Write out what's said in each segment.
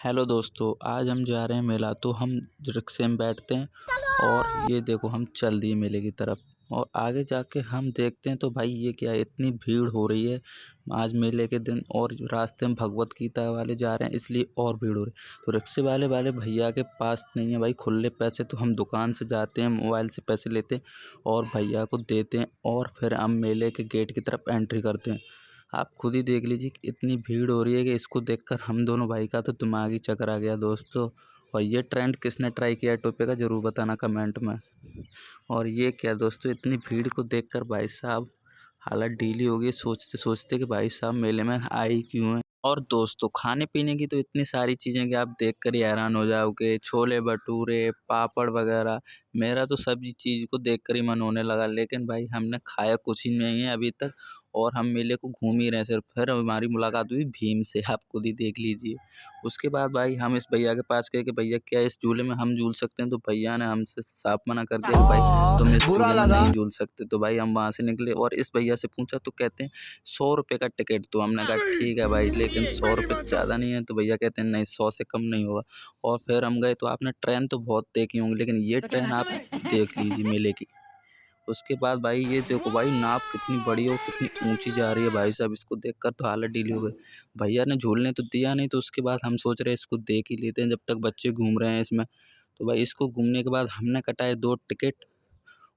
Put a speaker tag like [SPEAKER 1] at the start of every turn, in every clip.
[SPEAKER 1] Hello दोस्तों, आज हम जा रहे हैं मेला। तो हम रिक्शे में बैठते हैं और ये देखो हम चल दिए मेले की तरफ। और आगे जाके हम देखते हैं तो भाई ये क्या है, इतनी भीड़ हो रही है आज मेले के दिन। और रास्ते में भगवत गीता वाले जा रहे हैं इसलिए और भीड़ हो रही है। तो रिक्शे वाले भैया के पास नहीं है भाई खुले पैसे, तो हम दुकान से जाते हैं, मोबाइल से पैसे लेते हैं और भैया को देते हैं और फिर हम मेले के गेट की तरफ एंट्री करते हैं। आप खुद ही देख लीजिए कि इतनी भीड़ हो रही है कि इसको देखकर हम दोनों भाई का तो दिमाग ही चकर आ गया दोस्तों। और ये ट्रेंड किसने ट्राई किया टोपे का, ज़रूर बताना कमेंट में। और ये क्या दोस्तों, इतनी भीड़ को देखकर भाई साहब हालत ढीली हो गई सोचते सोचते कि भाई साहब मेले में आए ही क्यों हैं। और दोस्तों खाने पीने की तो इतनी सारी चीज़ें कि आप देख कर ही हैरान हो जाओगे। छोले भटूरे, पापड़ वगैरह। मेरा तो सभी चीज़ को देख कर ही मन होने लगा, लेकिन भाई हमने खाया कुछ ही नहीं है अभी तक। और हम मेले को घूम ही रहे हैं सिर्फ। फिर हमारी मुलाकात हुई भीम से, आप खुद ही देख लीजिए। उसके बाद भाई हम इस भैया के पास गए कि भैया क्या इस झूले में हम झूल सकते हैं। तो भैया ने हमसे साफ मना कर दिया कि भाई तुम इस
[SPEAKER 2] बुरा
[SPEAKER 1] झूले में
[SPEAKER 2] लगा।
[SPEAKER 1] नहीं झूल सकते। तो भाई हम वहाँ से निकले और इस भैया से पूछा तो कहते हैं 100 रुपये का टिकट। तो हमने कहा ठीक है भाई, लेकिन 100 रुपये तो ज़्यादा नहीं है। तो भैया कहते हैं नहीं, 100 से कम नहीं होगा। और फिर हम गए तो आपने ट्रेन तो बहुत देखी होंगी, लेकिन ये ट्रेन आप देख लीजिए मेले की। उसके बाद भाई ये देखो भाई नाव कितनी बड़ी और कितनी ऊंची जा रही है भाई साहब, इसको देखकर तो हालत ढीली हो गई। भैया ने झूलने तो दिया नहीं, तो उसके बाद हम सोच रहे हैं इसको देख ही लेते हैं जब तक बच्चे घूम रहे हैं इसमें। तो भाई इसको घूमने के बाद हमने कटाए 2 टिकट।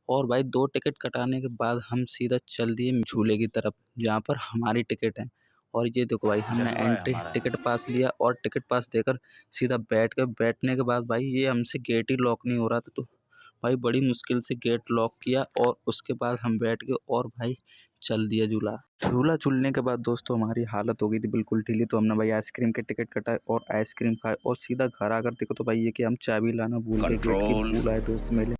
[SPEAKER 1] और भाई 2 टिकट कटाने के बाद हम सीधा चल दिए झूले की तरफ जहाँ पर हमारी टिकट है। और ये देखो भाई हमने
[SPEAKER 2] चल रहा है
[SPEAKER 1] एंट्री
[SPEAKER 2] हमारा।
[SPEAKER 1] टिकट पास लिया और टिकट पास देकर सीधा बैठने के बाद भाई ये हमसे गेट ही लॉक नहीं हो रहा था। तो भाई बड़ी मुश्किल से गेट लॉक किया और उसके बाद हम बैठ गए और भाई चल दिया झूला। झूला झूलने के बाद दोस्तों हमारी हालत हो गई थी बिल्कुल ढीली। तो हमने भाई आइसक्रीम के टिकट कटाए और आइसक्रीम खाए और सीधा घर आकर देखो तो भाई ये कि हम चाबी लाना भूल गए गेट की।
[SPEAKER 2] कंट्रोल।
[SPEAKER 1] भूल आए दोस्त मेले।